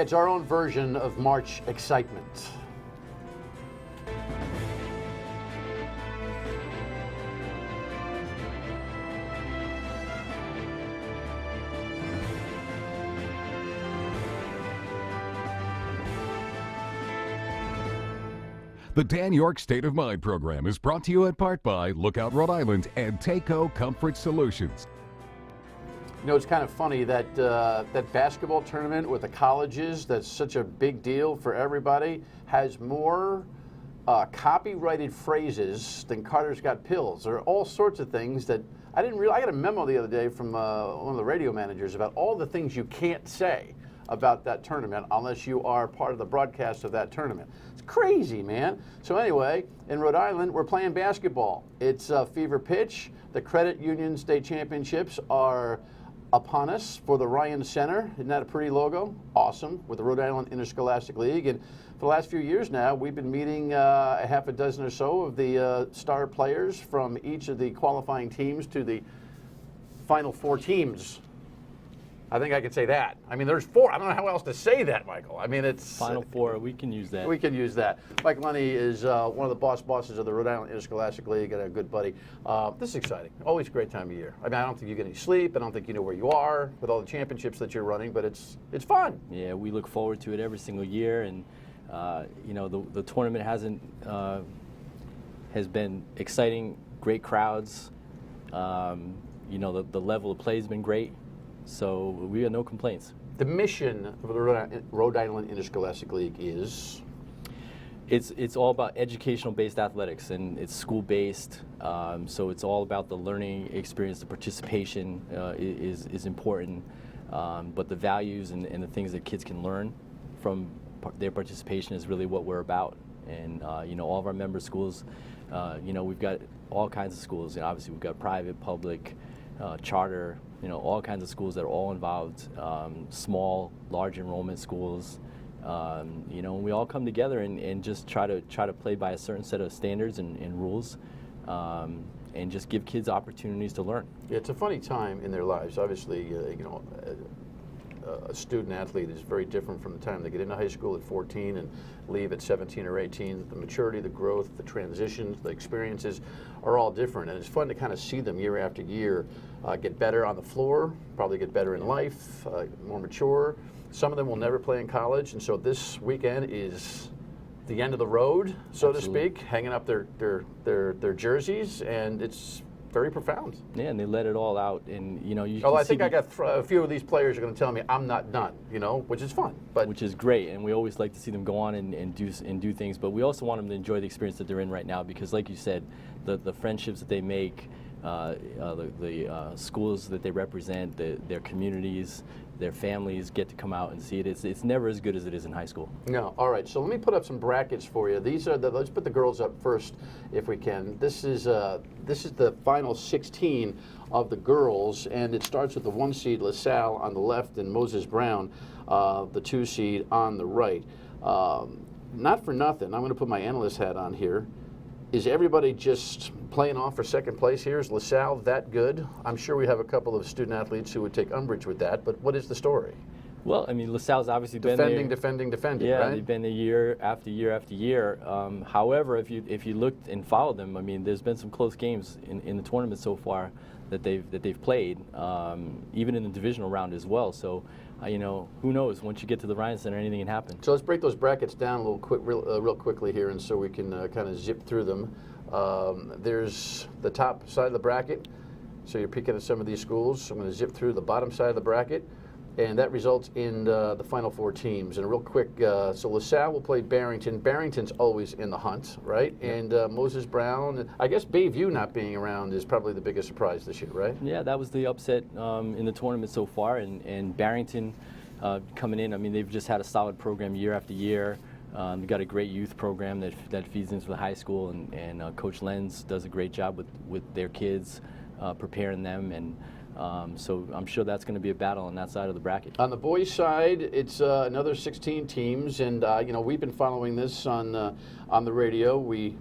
it's our own version of March excitement. The Dan Yorke State of Mind program is brought to you in part by Lookout Rhode Island and Takeo Comfort Solutions. You know, it's kind of funny that that basketball tournament with the colleges, that's such a big deal for everybody, has more copyrighted phrases than Carter's Got Pills. There are all sorts of things that I didn't realize. I got a memo the other day from one of the radio managers about all the things you can't say about that tournament unless you are part of the broadcast of that tournament. It's crazy, man. So anyway, in Rhode Island, we're playing basketball. It's a fever pitch. The Credit Union State Championships are upon us for the Ryan Center. Isn't that a pretty logo? Awesome. With the Rhode Island Interscholastic League. And for the last few years now, we've been meeting a half a dozen or so of the star players from each of the qualifying teams to the final four teams. I think I could say that. I mean, there's four. I don't know how else to say that, Michael. I mean, it's Final four. We can use that. We can use that. Mike Lunny is one of the bosses of the Rhode Island Interscholastic League and a good buddy. This is exciting. Always a great time of year. I mean, I don't think you get any sleep. I don't think you know where you are with all the championships that you're running, but it's fun. Yeah, we look forward to it every single year, and you know, the tournament has been exciting. Great crowds. You know, the level of play has been great. So we have no complaints. The mission of the Rhode Island Interscholastic League is? It's all about educational-based athletics, and it's school-based. So it's all about the learning experience. The participation is important, but the values and the things that kids can learn from their participation is really what we're about. And you know, all of our member schools, you know, we've got all kinds of schools. You know, obviously, we've got private, public, charter. You know, all kinds of schools that are all involved, small, large enrollment schools. You know, and we all come together and just try to play by a certain set of standards and rules, and just give kids opportunities to learn. Yeah, it's a funny time in their lives. Obviously, you know, a student athlete is very different from the time they get into high school at 14 and leave at 17 or 18. The maturity, the growth, the transitions, the experiences are all different, and it's fun to kind of see them year after year get better on the floor, probably get better in life, more mature. Some of them will never play in college, and so this weekend is the end of the road, so Absolutely. to speak, hanging up their jerseys, and it's very profound. Yeah, and they let it all out, and you know, you. Well, I think I got a few of these players are going to tell me I'm not done, you know, which is fun. But which is great, and we always like to see them go on and do things. But we also want them to enjoy the experience that they're in right now, because, like you said, the friendships that they make, the schools that they represent, their communities, their families get to come out and see it. It's never as good as it is in high school. No. All right. So let me put up some brackets for you. These are let's put the girls up first, if we can. This is the final 16 of the girls, and it starts with the 1 seed LaSalle on the left and Moses Brown, the 2 seed on the right. Not for nothing, I'm going to put my analyst hat on here. Is everybody just playing off for second place here? Is LaSalle that good? I'm sure we have a couple of student athletes who would take umbrage with that, but what is the story? Well, I mean, LaSalle's obviously been defending, yeah, right? They've been there year after year after year. However, if you looked and followed them, I mean, there's been some close games in the tournament so far that they've played, even in the divisional round as well. So, you know, who knows? Once you get to the Ryan Center, anything can happen. So let's break those brackets down a little quick, real quickly here, and so we can kind of zip through them. There's the top side of the bracket. So you're picking at some of these schools. I'm going to zip through the bottom side of the bracket, and that results in the final 4 teams. And real quick, so LaSalle will play Barrington. Barrington's always in the hunt, right? Yeah. And Moses Brown. I guess Bayview not being around is probably the biggest surprise this year, right? Yeah, that was the upset in the tournament so far. And Barrington coming in, I mean, they've just had a solid program year after year. They've got a great youth program that feeds into the high school, and Coach Lenz does a great job with their kids, preparing them, and so I'm sure that's going to be a battle on that side of the bracket. On the boys' side, it's another 16 teams, and you know, we've been following this on the radio. We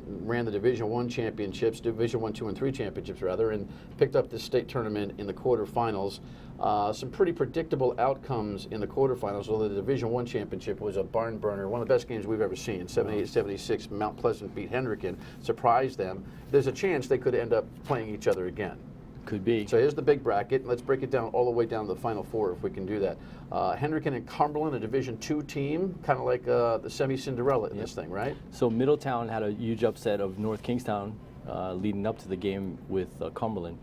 ran the Division I championships, Division I, II, and III championships rather, and picked up this state tournament in the quarterfinals. Some pretty predictable outcomes in the quarterfinals, although the Division I championship was a barn burner, one of the best games we've ever seen. 78-76, Mount Pleasant beat Hendricken, surprised them. There's a chance they could end up playing each other again. Could be. So here's the big bracket. Let's break it down all the way down to the Final Four if we can do that. Hendricken and Cumberland, a Division II team, kind of like the semi-Cinderella in this thing, right? So Middletown had a huge upset of North Kingstown leading up to the game with Cumberland.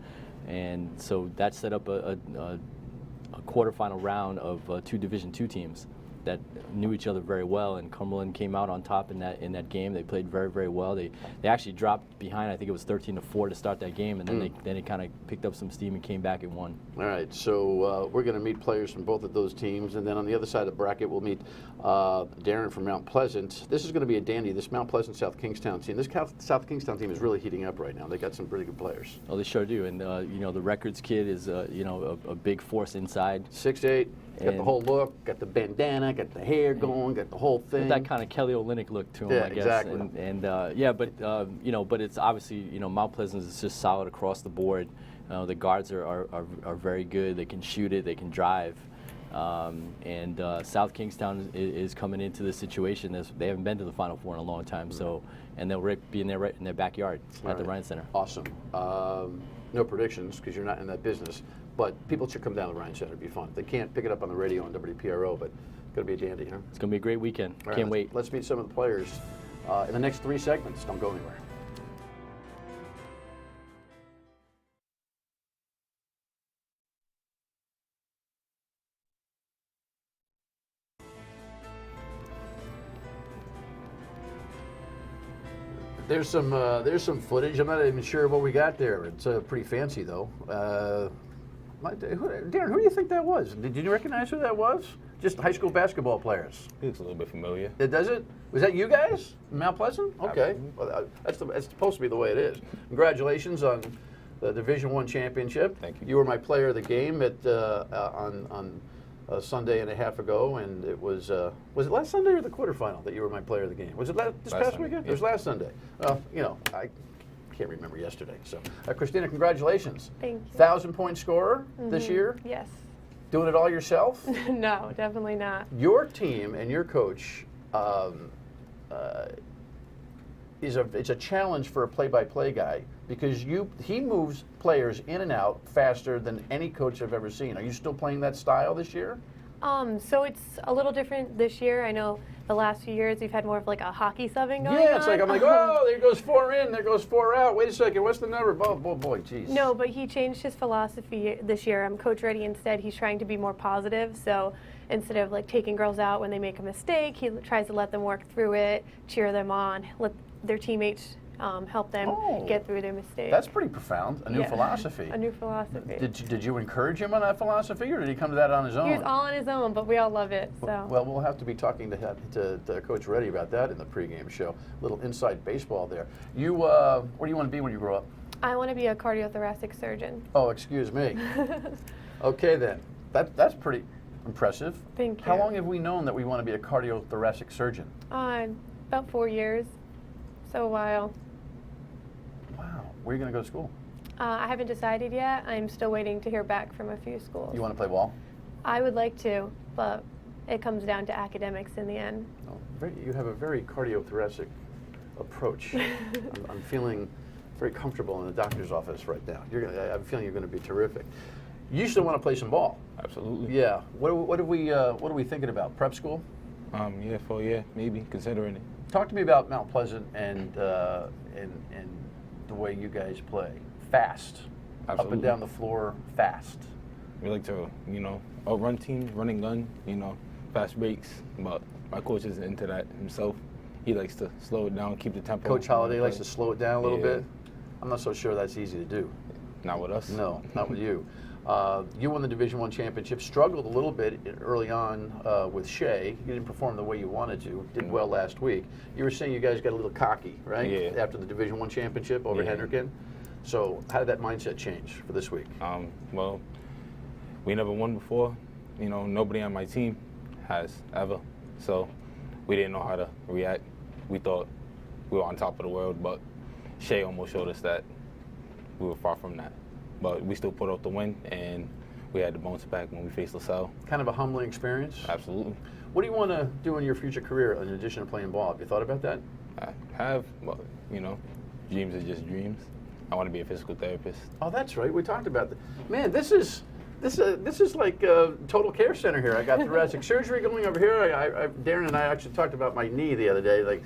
And so that set up a quarterfinal round of two Division II teams that knew each other very well, and Cumberland came out on top in that game. They played very, very well. They actually dropped behind. I think it was 13-4 to start that game, and then they kind of picked up some steam and came back and won. All right, so we're going to meet players from both of those teams, and then on the other side of the bracket we'll meet Darren from Mount Pleasant. This is going to be a dandy. This Mount Pleasant South Kingstown team. This South Kingstown team is really heating up right now. They got some pretty good players. Oh, they sure do. And you know, the records kid is a big force inside. 6'8". Got the whole look, got the bandana, got the hair going, got the whole thing. That kind of Kelly Olynyk look to him, I guess. Exactly. But it's obviously, Mount Pleasant is just solid across the board. The guards are very good. They can shoot it. They can drive. And South Kingstown is coming into this situation. They haven't been to the Final Four in a long time, and they'll be in their backyard at the Ryan Center. Awesome. No predictions because you're not in that business. But people should come down to the Ryan Center. It'd be fun. They can't pick it up on the radio on WPRO, but it's going to be a dandy, huh? It's going to be a great weekend. All right, Can't wait. Let's meet some of the players in the next 3 segments. Don't go anywhere. There's some footage. I'm not even sure what we got there. It's pretty fancy though. Darren, who do you think that was? Did you recognize who that was? Just high school basketball players. He looks a little bit familiar. It does it? Was that you guys? Mount Pleasant? Okay. Well, that's supposed to be the way it is. Congratulations on the Division I championship. Thank you. You were my player of the game at on a Sunday and a half ago, and it was it last Sunday or the quarterfinal that you were my player of the game? Was it this past Sunday, weekend? yeah. It was last Sunday. I can't remember yesterday. So, Christina, congratulations. Thank you. 1,000-point scorer this year. Yes. Doing it all yourself? No, definitely not. Your team and your coach it's a challenge for a play-by-play guy because he moves players in and out faster than any coach I've ever seen. Are you still playing that style this year? So it's a little different this year. I know the last few years we've had more of like a hockey subbing going on. Yeah, it's like I'm like, oh, there goes 4 in, there goes 4 out. Wait a second, what's the number? Oh, boy, geez. No, but he changed his philosophy this year. Coach Reddy instead, he's trying to be more positive. So instead of like taking girls out when they make a mistake, he tries to let them work through it, cheer them on, let their teammates help them get through their mistakes. That's pretty profound. A new philosophy. A new philosophy. Did you encourage him on that philosophy, or did he come to that on his own? He was all on his own, but we all love it. So. Well, we'll have to be talking to Coach Reddy about that in the pregame show. A little inside baseball there. You, where do you want to be when you grow up? I want to be a cardiothoracic surgeon. Oh, excuse me. Okay, then. That's pretty impressive. Thank you. How long have we known that we want to be a cardiothoracic surgeon? About 4 years. So a while. Wow. Where are you going to go to school? I haven't decided yet. I'm still waiting to hear back from a few schools. You want to play ball? I would like to, but it comes down to academics in the end. Oh, you have a very cardiothoracic approach. I'm feeling very comfortable in the doctor's office right now. I'm feeling you're going to be terrific. You still want to play some ball? Absolutely. Yeah. What are we thinking about? Prep school? Yeah, 4 year, maybe, considering it. Talk to me about Mount Pleasant and the way you guys play. Fast. Absolutely. Up and down the floor, fast. We like to, a run team, running gun, fast breaks. But my coach is into that himself. He likes to slow it down, keep the tempo. Coach Holliday likes to slow it down a little Yeah. bit. I'm not so sure that's easy to do. Not with us. No, not with you. You won the Division I championship, struggled a little bit early on with Shea. You didn't perform the way you wanted to. Did well last week. You were saying you guys got a little cocky, right? Yeah. After the Division I championship over Yeah. Hendricken. So how did that mindset change for this week? Well, we never won before. Nobody on my team has ever. So we didn't know how to react. We thought we were on top of the world, but Shea almost showed us that we were far from that. But we still put out the win, and we had to bounce back when we faced LaSalle. Kind of a humbling experience. Absolutely. What do you want to do in your future career in addition to playing ball? Have you thought about that? I have, but, you know, dreams are just dreams. I want to be a physical therapist. Oh, that's right. We talked about that. Man, this is like a total care center here. I got thoracic surgery going over here. Darren and I actually talked about my knee the other day. Like,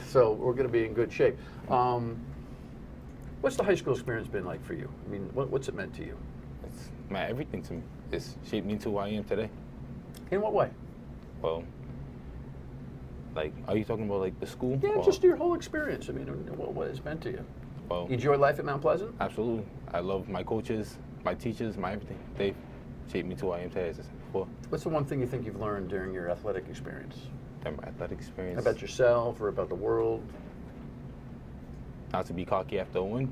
so we're going to be in good shape. What's the high school experience been like for you? I mean, what's it meant to you? It's meant everything to me. It's shaped me to who I am today. In what way? Well, like, are you talking about like the school? Yeah, just your whole experience. I mean, what it's meant to you. Well, You enjoy life at Mount Pleasant? absolutely. I love my coaches, my teachers, my everything. They shaped me to who I am today, as I said before. What's the one thing you think you've learned during your athletic experience? Then my athletic experience. About yourself or about the world? Not to be cocky after a win.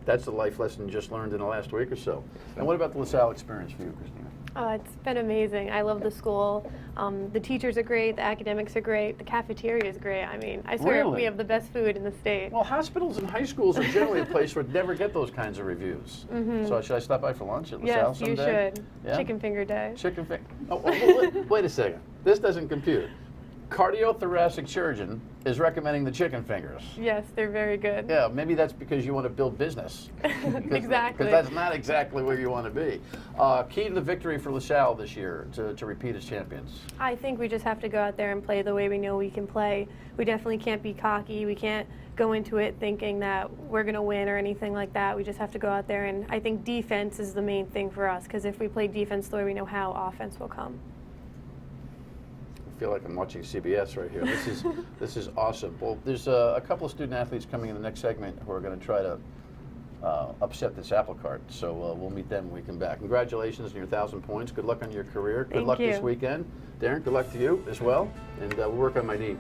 That's the life lesson you just learned in the last week or so. And what about the LaSalle experience for you, Christina? It's been amazing. I love the school. The teachers are great. The academics are great. The cafeteria is great. I mean, I swear Really? we have the best food in the state. Well, hospitals and high schools are generally a place where never get those kinds of reviews. So should I stop by for lunch at LaSalle Yes, you someday? should. Yeah? Chicken finger day. Chicken finger. Oh, wait a second. This doesn't compute. Cardiothoracic surgeon is recommending the chicken fingers. Yes, they're very good. Yeah, maybe that's because you want to build business. Exactly. Because that's not exactly where you want to be. Key to the victory for LaSalle this year to repeat as champions. I think we just have to go out there and play the way we know we can play. We definitely can't be cocky. We can't go into it thinking that we're going to win or anything like that. We just have to go out there, and I think defense is the main thing for us, because if we play defense the way we know how, offense will come. I feel like I'm watching CBS right here. This is awesome. Well, there's a couple of student athletes coming in the next segment who are going to try to upset this apple cart. So we'll meet them when we come back. Congratulations on your 1,000 points. Good luck on your career. Good Thank luck this you. weekend. Darren, good luck to you as well. And we'll work on my knee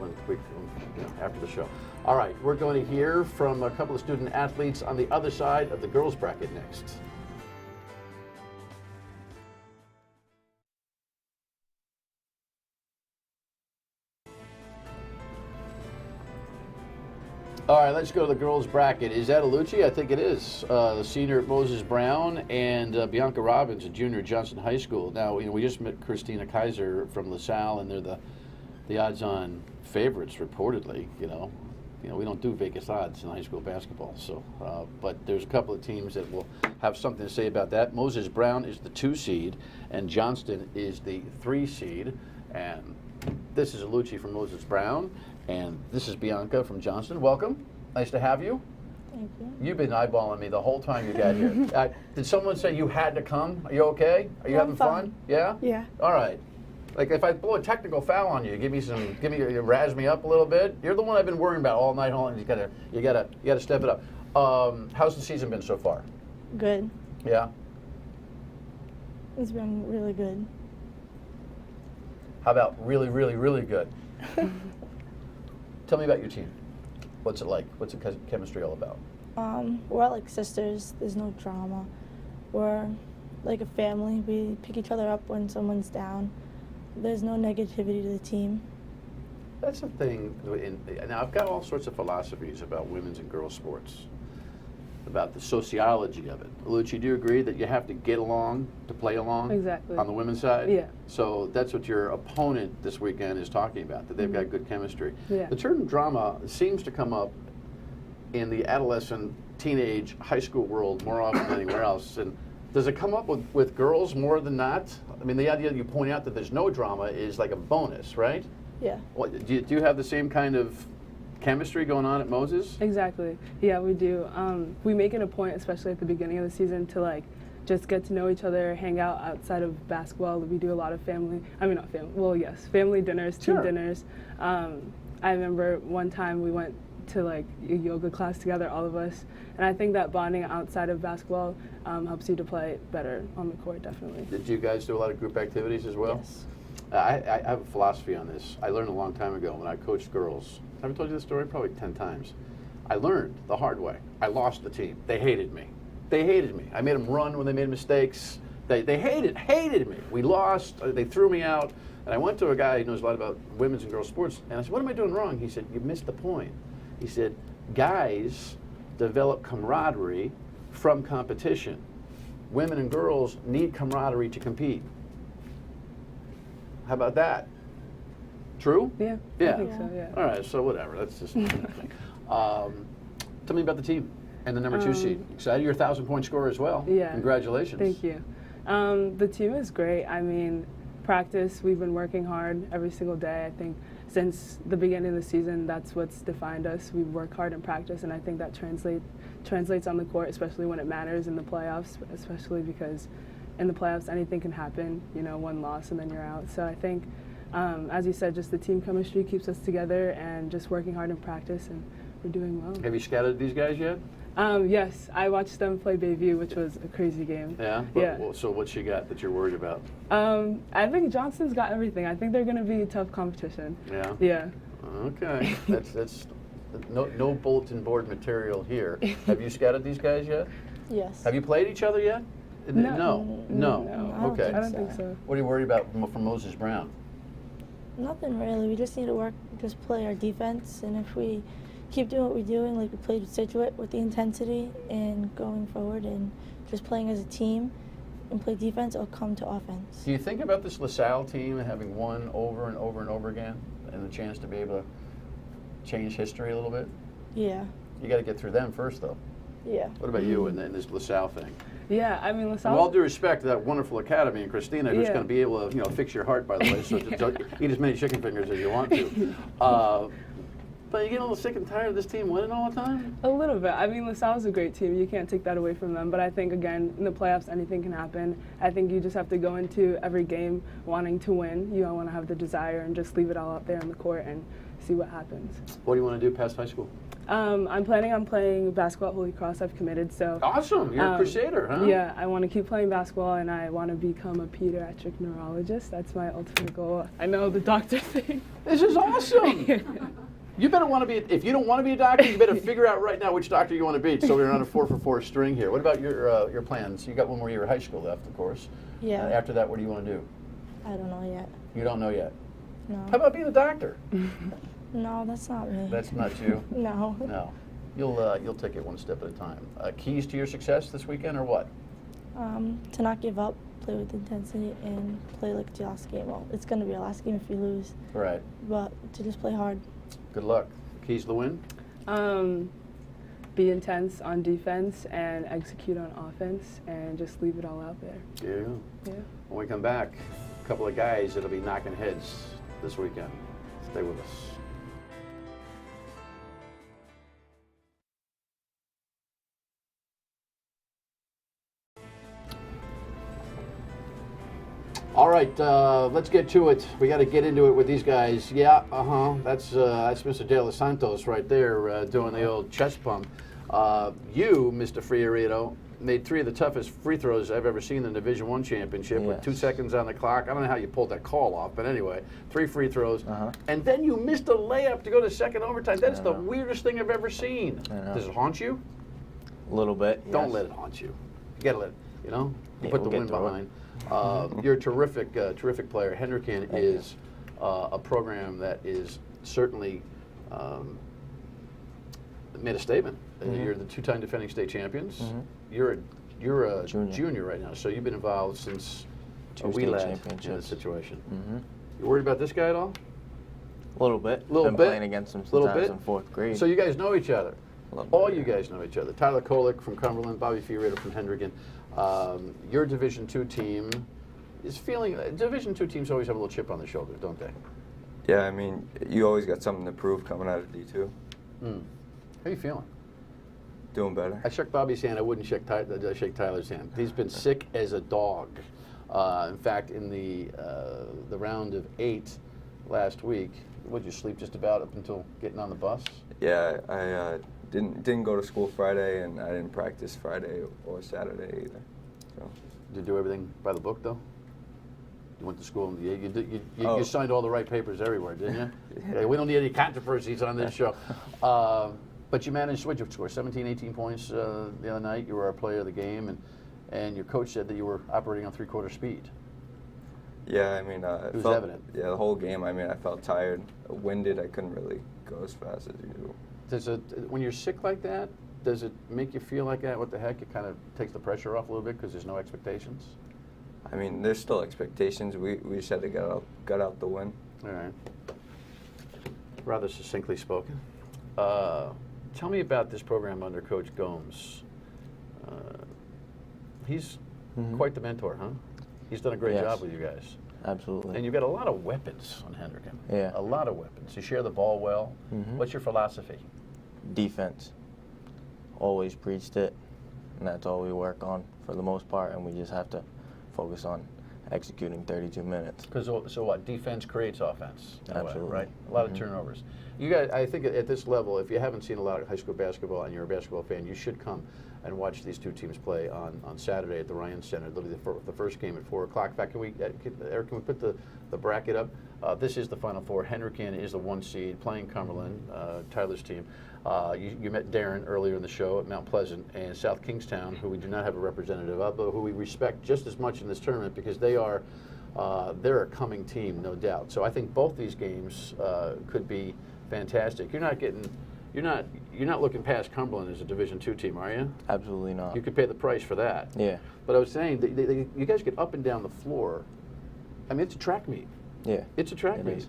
after the show. All right, we're going to hear from a couple of student athletes on the other side of the girls bracket next. All right, let's go to the girls' bracket. Is that Alucci? I think it is. The senior at Moses Brown and Bianca Robbins, a junior at Johnson High School. Now, we just met Christina Kaiser from LaSalle, and they're the odds-on favorites, reportedly. You know, we don't do Vegas odds in high school basketball. So, but there's a couple of teams that will have something to say about that. Moses Brown is the 2 seed, and Johnston is the 3 seed. And this is Alucci from Moses Brown. And this is Bianca from Johnston. Welcome. Nice to have you. Thank you. You've been eyeballing me the whole time you got here. Did someone say you had to come? Are you okay? Are you having fun? Yeah? Yeah. All right. Like if I blow a technical foul on you, you razz me up a little bit. You're the one I've been worrying about all night long. You gotta step it up. How's the season been so far? Good. Yeah? It's been really good. How about really, really, really good? Tell me about your team. What's it like? What's the chemistry all about? We're all like sisters. There's no drama. We're like a family. We pick each other up when someone's down. There's no negativity to the team. That's the thing. Now, I've got all sorts of philosophies about women's and girls' sports, about the sociology of it. Alucci, do you agree that you have to get along to play along? Exactly. On the women's side? Yeah. So that's what your opponent this weekend is talking about, that they've got good chemistry. Yeah. The term drama seems to come up in the adolescent, teenage, high school world more often than anywhere else. And does it come up with girls more than not? I mean, the idea that you point out that there's no drama is like a bonus, right? Yeah. What, do you have the same kind of chemistry going on at Moses? Exactly. Yeah, we do. We make it a point, especially at the beginning of the season, to like just get to know each other, hang out outside of basketball. We do a lot of family dinners, team Sure. dinners. I remember one time we went to like a yoga class together, all of us, and I think that bonding outside of basketball helps you to play better on the court, definitely. Did you guys do a lot of group activities as well? Yes. I have a philosophy on this. I learned a long time ago when I coached girls. Have I told you this story? Probably 10 times. I learned the hard way. I lost the team. They hated me. I made them run when they made mistakes. They hated me. We lost. They threw me out. And I went to a guy who knows a lot about women's and girls sports, and I said, what am I doing wrong? He said, you missed the point. He said, guys develop camaraderie from competition. Women and girls need camaraderie to compete. How about that? True? Yeah. Yeah. I think so. Yeah. All right, so whatever. That's just thing. Tell me about the team and the number 2 seed. Excited? You're a 1,000-point scorer as well. Yeah. Congratulations. Thank you. The team is great. I mean, practice, we've been working hard every single day. I think since the beginning of the season, that's what's defined us. We work hard in practice, and I think that translates on the court, especially when it matters in the playoffs, especially because in the playoffs anything can happen, you know, one loss and then you're out. So I think, as you said, just the team chemistry keeps us together and just working hard in practice, and we're doing well. Have you scouted these guys yet? Yes, I watched them play Bayview, which was a crazy game. Yeah? Yeah. Well, so what's she got that you're worried about? I think Johnston's got everything. I think they're going to be a tough competition. Yeah? Yeah. Okay. That's no bulletin board material here. Have you scouted these guys yet? Yes. Have you played each other yet? No. Okay. I don't think so. What are you worried about from Moses Brown? Nothing really. We just need to work, just play our defense, and if we keep doing what we're doing, like we played with Situate, with the intensity and going forward and just playing as a team and play defense, it'll come to offense. Do you think about this LaSalle team having won over and over and over again and the chance to be able to change history a little bit? Yeah. You got to get through them first, though. Yeah. What about you and this LaSalle thing? Yeah, I mean, LaSalle. With all due respect to that wonderful academy and Christina, who's Yeah. going to be able to, fix your heart, by the way, so just eat as many chicken fingers as you want to. But you get a little sick and tired of this team winning all the time? A little bit. I mean, LaSalle's a great team. You can't take that away from them. But I think, again, in the playoffs, anything can happen. I think you just have to go into every game wanting to win. You don't want to have the desire and just leave it all out there on the court and see what happens. What do you want to do past high school? I'm planning on playing basketball at Holy Cross. I've committed, so. Awesome. You're a Crusader, huh? Yeah, I want to keep playing basketball, and I want to become a pediatric neurologist. That's my ultimate goal. I know the doctor thing. This is awesome. You better want to be, if you don't want to be a doctor, you better figure out right now which doctor you want to be, so we're on a 4-for-4 string here. What about your plans? You got one more year of high school left, of course. Yeah. After that, what do you want to do? I don't know yet. You don't know yet? No. How about being a doctor? No, that's not me. That's not you? No. No. You'll take it one step at a time. Keys to your success this weekend, or what? To not give up, play with intensity, and play like the last game. Well, it's going to be our last game if we lose. Right. But to just play hard. Good luck. Keys to the win? Be intense on defense and execute on offense and just leave it all out there. There you go. Yeah. When we come back, a couple of guys that'll be knocking heads this weekend. Stay with us. All right, let's get to it. We got to get into it with these guys. Yeah, that's Mr. De Los Santos right there doing the old chest pump. You, Mr. Fiorito, made 3 of the toughest free throws I've ever seen in the Division I championship with 2 seconds on the clock. I don't know how you pulled that call off, but anyway, 3 free throws. And then you missed a layup to go to second overtime. That's the weirdest thing I've ever seen. Does it haunt you? A little bit. Yes. Don't let it haunt you. You got to let it, you put the we'll wind behind. You're a terrific player. Hendricken is a program that is certainly made a statement. You're the 2-time defending state champions. You're a junior right now, so you've been involved since a wee lad in this situation. You worried about this guy at all? A little bit. Little Been bit? playing against him since Little I was bit? in 4th grade. So you guys know each other. All You guys know each other. Tyler Kolick from Cumberland, Bobby Fiorito from Hendricken. Your Division II team is feeling. Division II teams always have a little chip on their shoulder, don't they? Yeah, I mean, you always got something to prove coming out of D2. How are you feeling? Doing better. I shook Bobby's hand. I wouldn't shake Tyler's hand. He's been sick as a dog. In fact, in the round of 8 last week, would you sleep just about up until getting on the bus? Yeah, I didn't go to school Friday, and I didn't practice Friday or Saturday either. So. Did you do everything by the book, though? You went to school, and you signed all the right papers everywhere, didn't you? Yeah, we don't need any controversies on this show. But you managed, what did you score, 17, 18 points the other night? You were our player of the game. and your coach said that you were operating on 3/4 speed. Yeah, I mean, It was evident. Yeah, the whole game. I mean, I felt tired, winded. I couldn't really go as fast as usual. When you're sick like that, does it make you feel like that? What the heck? It kind of takes the pressure off a little bit because there's no expectations. I mean, there's still expectations. We just had to get out the win. All right. Rather succinctly spoken. Tell me about this program under Coach Gomes. He's quite the mentor, huh? He's done a great job with you guys. Absolutely. And you've got a lot of weapons on Hendricken. Yeah. A lot of weapons. You share the ball well. What's your philosophy? Defense. Always preached it, and that's all we work on for the most part, and we just have to focus on executing 32 minutes. Because so what? Defense creates offense. In a way, Absolutely. right? A lot of turnovers. You guys, I think at this level, if you haven't seen a lot of high school basketball and you're a basketball fan, you should come and watch these two teams play on Saturday at the Ryan Center. Literally the first game at 4 o'clock. In fact, Eric, can we put the bracket up? This is the Final Four. Hendricken is the 1 seed, playing Cumberland, Tyler's team. You met Darren earlier in the show at Mount Pleasant, and South Kingstown, who we do not have a representative of, but who we respect just as much in this tournament because they're a coming team, no doubt. So I think both these games could be fantastic. You're not looking past Cumberland as a Division II team, are you? Absolutely not. You could pay the price for that. Yeah. But I was saying, you guys get up and down the floor. I mean, it's a track meet. Yeah. It's a track It meet. is.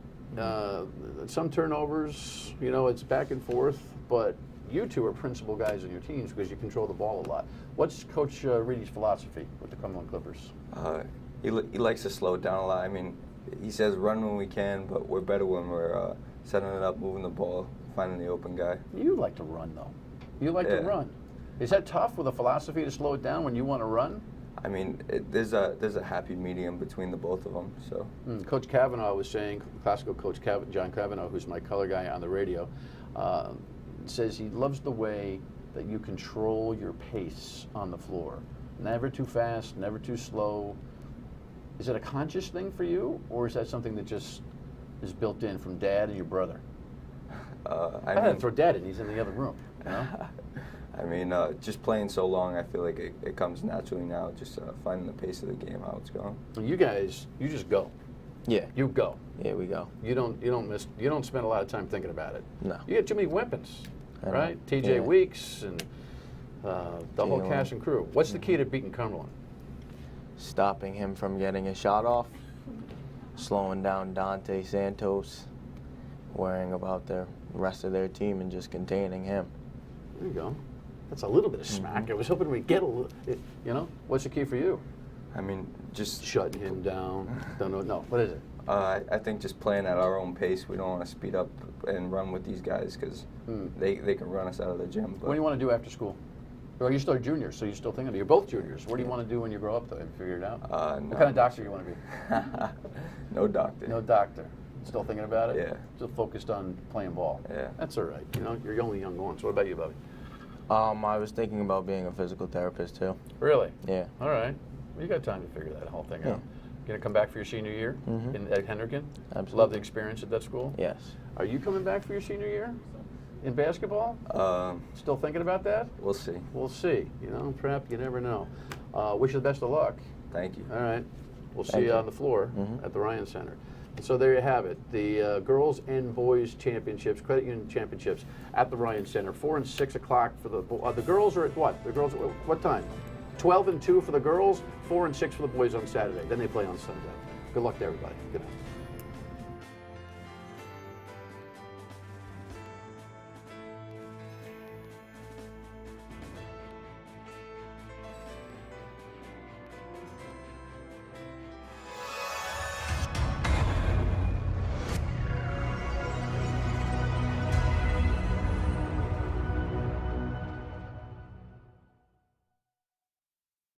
Some turnovers, it's back and forth, but you two are principal guys on your teams because you control the ball a lot. What's Coach Reedy's philosophy with the Cumberland Clippers? He likes to slow it down a lot. I mean, he says run when we can, but we're better when we're setting it up, moving the ball, finding the open guy. You like to run, though. You like to run. Is that tough with a philosophy to slow it down when you want to run? I mean, there's a happy medium between the both of them. So. Coach Kavanaugh was saying, classical coach John Kavanaugh, who's my color guy on the radio, says he loves the way that you control your pace on the floor. Never too fast, never too slow. Is it a conscious thing for you, or is that something that just is built in from Dad and your brother? I had to throw Dad in. He's in the other room. You know? I mean, just playing so long, I feel like it comes naturally now, just finding the pace of the game, how it's going. You guys, you just go. Yeah. You go. Yeah, we go. You don't spend a lot of time thinking about it. No. You get too many weapons, I right? know. TJ Yeah. Weeks and the whole cast and crew. What's the key to beating Cumberland? Stopping him from getting a shot off, slowing down Dante Santos, worrying about the rest of their team and just containing him. There you go. That's a little bit of smack. I was hoping we'd get a little, what's the key for you? I mean, just shutting him down. Don't know. No. What is it? I think just playing at our own pace. We don't want to speed up and run with these guys because they can run us out of the gym. But what do you want to do after school? Well, you're still juniors, so you're still thinking. You're both juniors. What do you want to do when you grow up, though? Have you figured it out? What kind of doctor do you want to be? No doctor. No doctor. Still thinking about it? Yeah. Still focused on playing ball? Yeah. That's all right. You're only young once. What about you, Bobby? I was thinking about being a physical therapist too. Really? Yeah. All right. Well, you got time to figure that whole thing out. Going to come back for your senior year at Hendricken? Absolutely. Love the experience at that school? Yes. Are you coming back for your senior year in basketball? Still thinking about that? We'll see. We'll see. Perhaps you never know. Wish you the best of luck. Thank you. All right. We'll see you on the floor at the Ryan Center. And so there you have it. The girls and boys championships, credit union championships at the Ryan Center. 4 and 6 o'clock for the girls are at what? The girls, what time? 12 and 2 for the girls, 4 and 6 for the boys on Saturday. Then they play on Sunday. Good luck to everybody. Good night.